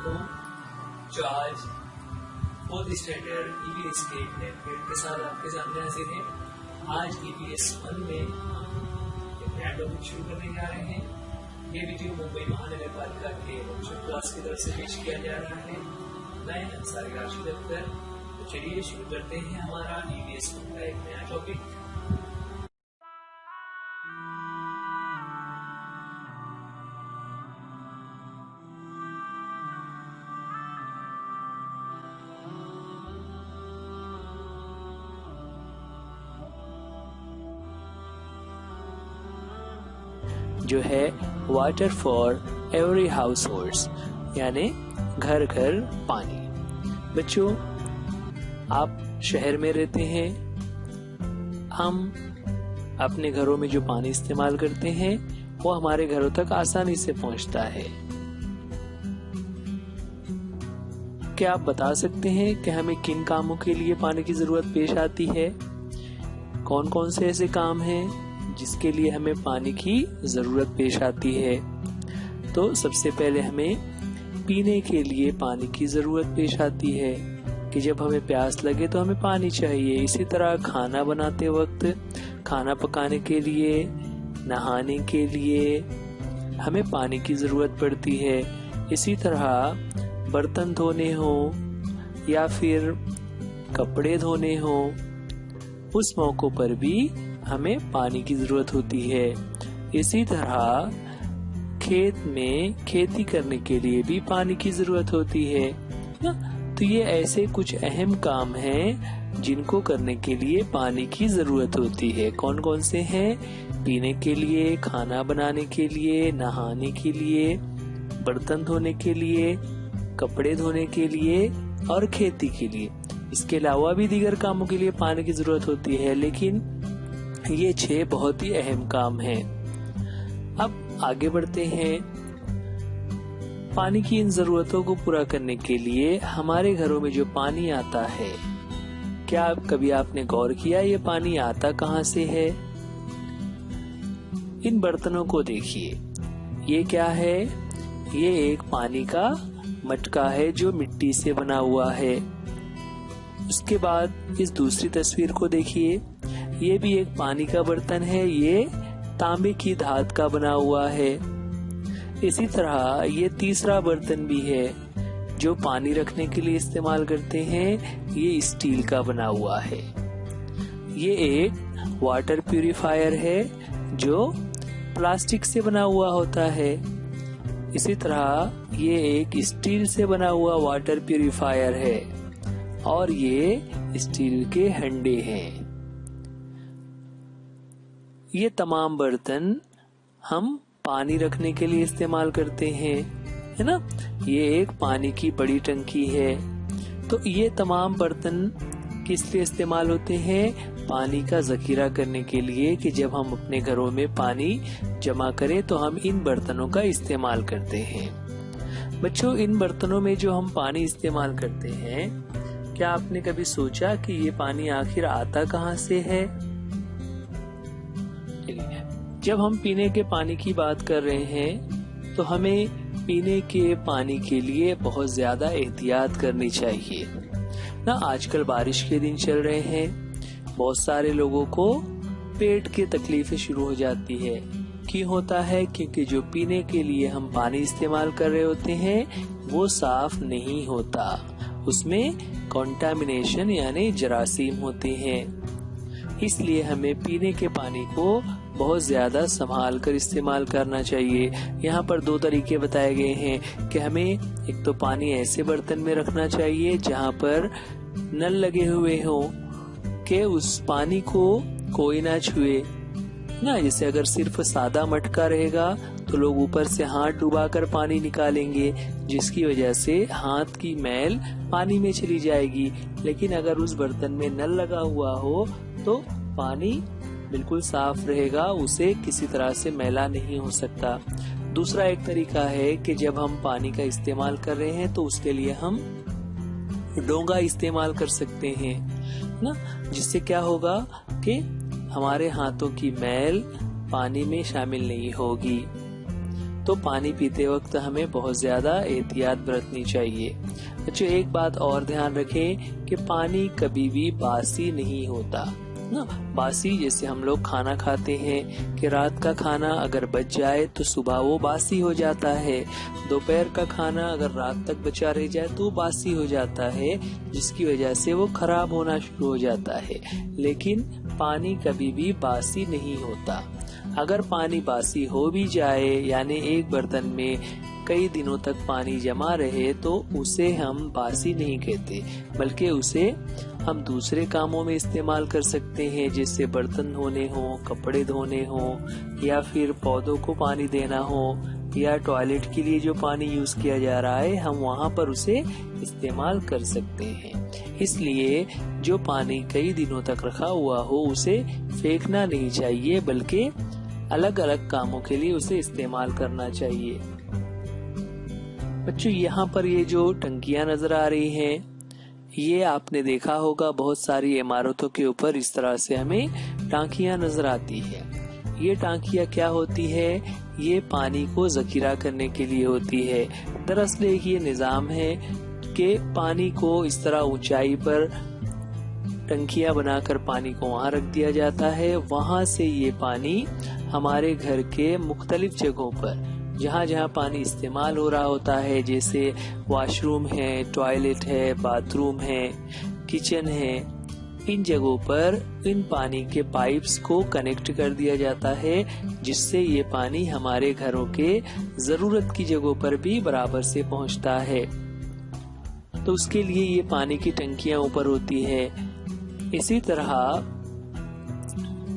दोस्तों, जो आज 4th स्टैंडर्ड EVS स्टेट के साथ आपके सामने हाजिर है। आज EVS 1 में हम एक नया टॉपिक शुरू करने जा रहे हैं। ये वीडियो मुंबई महानगर पालिका के बच्चों क्लास की तरफ से पेश किया जा रहा है। मैं अंसारी राशिद अख्तर। तो चलिए शुरू करते हैं हमारा EVS 1 का एक नया टॉपिक। जो है water for every house holds, यानी घर घर पानी। बच्चों, आप शहर में रहते हैं। हम अपने घरों में जो पानी इस्तेमाल करते हैं वो हमारे घरों तक आसानी से पहुंचता है। क्या आप बता सकते हैं कि हमें किन कामों के लिए पानी की जरूरत पेश आती है? कौन कौन से ऐसे काम हैं जिसके लिए हमें पानी की जरूरत पेश आती है? तो सबसे पहले हमें पीने के लिए पानी की जरूरत पेश आती है कि जब हमें प्यास लगे तो हमें पानी चाहिए। इसी तरह खाना बनाते वक्त, खाना पकाने के लिए, नहाने के लिए हमें पानी की जरूरत पड़ती है। इसी तरह बर्तन धोने हो या फिर कपड़े धोने हो, उस मौकों पर भी हमें पानी की जरूरत होती है। इसी तरह खेत में खेती करने के लिए भी पानी की जरूरत होती है ना। तो ये ऐसे कुछ अहम काम हैं जिनको करने के लिए पानी की जरूरत होती है। कौन कौन से हैं? पीने के लिए, खाना बनाने के लिए, नहाने के लिए, बर्तन धोने के लिए, कपड़े धोने के लिए और खेती के लिए। इसके अलावा भी दीगर कामों के लिए पानी की जरूरत होती है, लेकिन ये 6 बहुत ही अहम काम हैं। अब आगे बढ़ते हैं। पानी की इन जरूरतों को पूरा करने के लिए हमारे घरों में जो पानी आता है, क्या कभी आपने गौर किया ये पानी आता कहाँ से है? इन बर्तनों को देखिए। ये क्या है? ये एक पानी का मटका है जो मिट्टी से बना हुआ है। उसके बाद इस दूसरी तस्वीर को देखिए। ये भी एक पानी का बर्तन है। ये तांबे की धात का बना हुआ है। इसी तरह ये तीसरा बर्तन भी है जो पानी रखने के लिए इस्तेमाल करते हैं। ये स्टील का बना हुआ है। ये एक वाटर प्यूरिफायर है जो प्लास्टिक से बना हुआ होता है। इसी तरह ये एक स्टील से बना हुआ वाटर प्यूरिफायर है और ये स्टील के हंडे हैं। ये तमाम बर्तन हम पानी रखने के लिए इस्तेमाल करते हैं, है ना। ये एक पानी की बड़ी टंकी है। तो ये तमाम बर्तन किस लिए इस्तेमाल होते हैं? पानी का जखीरा करने के लिए, कि जब हम अपने घरों में पानी जमा करें तो हम इन बर्तनों का इस्तेमाल करते हैं। बच्चों, इन बर्तनों में जो हम पानी इस्तेमाल करते हैं, क्या आपने कभी सोचा कि ये पानी आखिर आता कहाँ से है? जब हम पीने के पानी की बात कर रहे हैं तो हमें पीने के पानी के लिए बहुत ज्यादा एहतियात करनी चाहिए ना। आजकल बारिश के दिन चल रहे हैं। बहुत सारे लोगों को पेट की तकलीफें शुरू हो जाती है। क्यों होता है? क्योंकि जो पीने के लिए हम पानी इस्तेमाल कर रहे होते हैं वो साफ नहीं होता। उसमें कंटामिनेशन यानी जरासीम होते हैं। इसलिए हमें पीने के पानी को बहुत ज्यादा संभाल कर इस्तेमाल करना चाहिए। यहाँ पर 2 तरीके बताए गए हैं कि हमें एक तो पानी ऐसे बर्तन में रखना चाहिए जहाँ पर नल लगे हुए हों कि उस पानी को कोई ना छुए ना। जैसे अगर सिर्फ सादा मटका रहेगा तो लोग ऊपर से हाथ डुबाकर पानी निकालेंगे, जिसकी वजह से हाथ की मैल पानी में चली जाएगी। लेकिन अगर उस बर्तन में नल लगा हुआ हो तो पानी बिल्कुल साफ रहेगा, उसे किसी तरह से मैला नहीं हो सकता। दूसरा एक तरीका है कि जब हम पानी का इस्तेमाल कर रहे हैं तो उसके लिए हम डोंगा इस्तेमाल कर सकते हैं ना। जिससे क्या होगा कि हमारे हाथों की मैल पानी में शामिल नहीं होगी। तो पानी पीते वक्त हमें बहुत ज्यादा एहतियात बरतनी चाहिए। बच्चों एक बात और ध्यान रखें कि पानी कभी भी बासी नहीं होता ना। बासी जैसे हम लोग खाना खाते हैं कि रात का खाना अगर बच जाए तो सुबह वो बासी हो जाता है। दोपहर का खाना अगर रात तक बचा रह जाए तो बासी हो जाता है, जिसकी वजह से वो खराब होना शुरू हो जाता है। लेकिन पानी कभी भी बासी नहीं होता। अगर पानी बासी हो भी जाए, यानी एक बर्तन में कई दिनों तक पानी जमा रहे, तो उसे हम बासी नहीं कहते, बल्कि उसे हम दूसरे कामों में इस्तेमाल कर सकते हैं, जैसे बर्तन धोने हो, कपड़े धोने हो, या फिर पौधों को पानी देना हो, या टॉयलेट के लिए जो पानी यूज किया जा रहा है हम वहाँ पर उसे इस्तेमाल कर सकते हैं। इसलिए जो पानी कई दिनों तक रखा हुआ हो उसे फेंकना नहीं चाहिए, बल्कि अलग अलग कामों के लिए उसे इस्तेमाल करना चाहिए। बच्चों यहाँ पर ये जो टंकियां नजर आ रही हैं, ये आपने देखा होगा बहुत सारी इमारतों के ऊपर इस तरह से हमें टांकियां नजर आती है। ये टांकियां क्या होती है? ये पानी को जखीरा करने के लिए होती है। दरअसल एक ये निजाम है कि पानी को इस तरह ऊंचाई पर टंकियां बनाकर पानी को वहां रख दिया जाता है। वहां से ये पानी हमारे घर के मुख्तलिफ जगहों पर जहाँ जहाँ पानी इस्तेमाल हो रहा होता है, जैसे वॉशरूम है, टॉयलेट है, बाथरूम है, किचन है, इन जगहों पर इन पानी के पाइप्स को कनेक्ट कर दिया जाता है, जिससे ये पानी हमारे घरों के जरूरत की जगहों पर भी बराबर से पहुंचता है। तो उसके लिए ये पानी की टंकियां ऊपर होती है। इसी तरह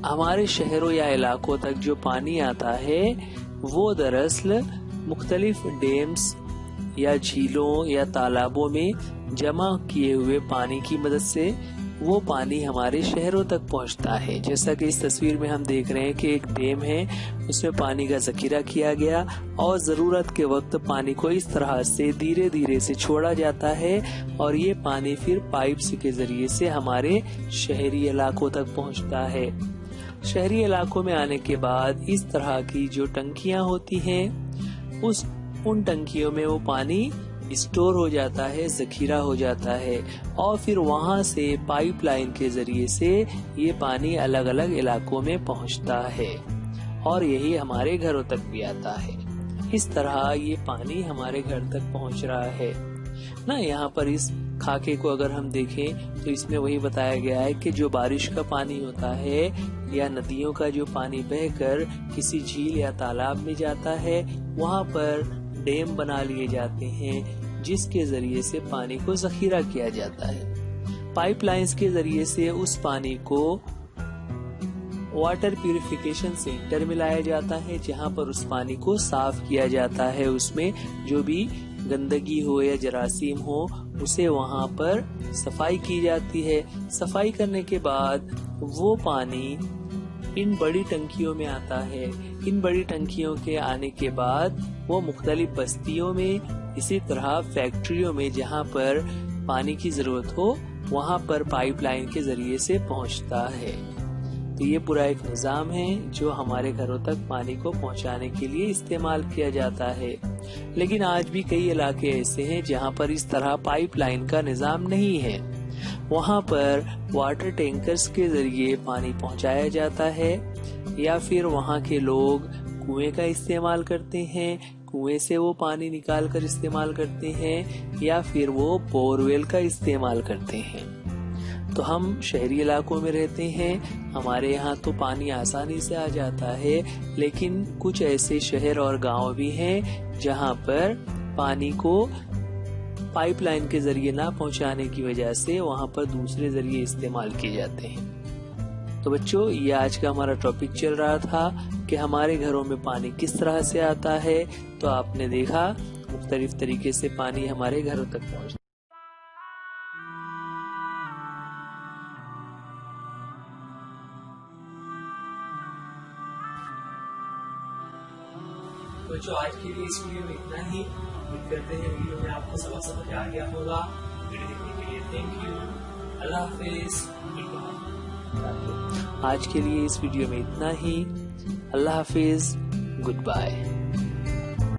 हमारे शहरों या इलाकों तक जो पानी आता है वो दरअसल मुख्तलिफ डैम्स या झीलों या तालाबों में जमा किए हुए पानी की मदद से वो पानी हमारे शहरों तक पहुंचता है। जैसा कि इस तस्वीर में हम देख रहे हैं कि एक डैम है, उसमें पानी का जखीरा किया गया और जरूरत के वक्त पानी को इस तरह से धीरे धीरे से छोड़ा जाता है और ये पानी फिर पाइप्स के जरिए से हमारे शहरी इलाकों तक पहुंचता है। शहरी इलाकों में आने के बाद इस तरह की जो टंकियां होती हैं, उन टंकियों में वो पानी स्टोर हो जाता है, जखीरा हो जाता है और फिर वहां से पाइपलाइन के जरिए से ये पानी अलग अलग इलाकों में पहुंचता है और यही हमारे घरों तक भी आता है। इस तरह ये पानी हमारे घर तक पहुंच रहा है ना। यहाँ पर इस खाके को अगर हम देखें तो इसमें वही बताया गया है कि जो बारिश का पानी होता है या नदियों का जो पानी बहकर किसी झील या तालाब में जाता है, वहाँ पर डैम बना लिए जाते हैं जिसके जरिए से पानी को जखीरा किया जाता है। पाइपलाइंस के जरिए से उस पानी को वाटर प्यूरिफिकेशन सेंटर में लाया जाता है, जहाँ पर उस पानी को साफ किया जाता है। उसमें जो भी गंदगी हो या जरासीम हो उसे वहाँ पर सफाई की जाती है। सफाई करने के बाद वो पानी इन बड़ी टंकियों में आता है। इन बड़ी टंकियों के आने के बाद वो मुख्तलिफ बस्तियों में, इसी तरह फैक्ट्रियों में जहाँ पर पानी की जरूरत हो वहाँ पर पाइपलाइन के जरिए से पहुँचता है। तो ये पूरा एक निजाम है जो हमारे घरों तक पानी को पहुंचाने के लिए इस्तेमाल किया जाता है। लेकिन आज भी कई इलाके ऐसे हैं जहां पर इस तरह पाइपलाइन का निजाम नहीं है। वहां पर वाटर टैंकर्स के जरिए पानी पहुंचाया जाता है या फिर वहां के लोग कुएं का इस्तेमाल करते हैं, कुएं से वो पानी निकाल कर इस्तेमाल करते हैं या फिर वो बोरवेल का इस्तेमाल करते हैं। तो हम शहरी इलाकों में रहते हैं, हमारे यहाँ तो पानी आसानी से आ जाता है, लेकिन कुछ ऐसे शहर और गांव भी हैं जहाँ पर पानी को पाइपलाइन के जरिए ना पहुँचाने की वजह से वहाँ पर दूसरे जरिए इस्तेमाल किए जाते हैं। तो बच्चों, ये आज का हमारा टॉपिक चल रहा था कि हमारे घरों में पानी किस तरह से आता है। तो आपने देखा मुख्तलिफ तरीके से पानी हमारे घरों तक पहुँचता। बच्चों, आज के लिए इस वीडियो में इतना ही। उम्मीद करते हैं वीडियो में आपको समझ आ गया होगा। वीडियो देखने के लिए थैंक यू। अल्लाह हाफिज। आज के लिए इस वीडियो में इतना ही। अल्लाह हाफिज। Good bye.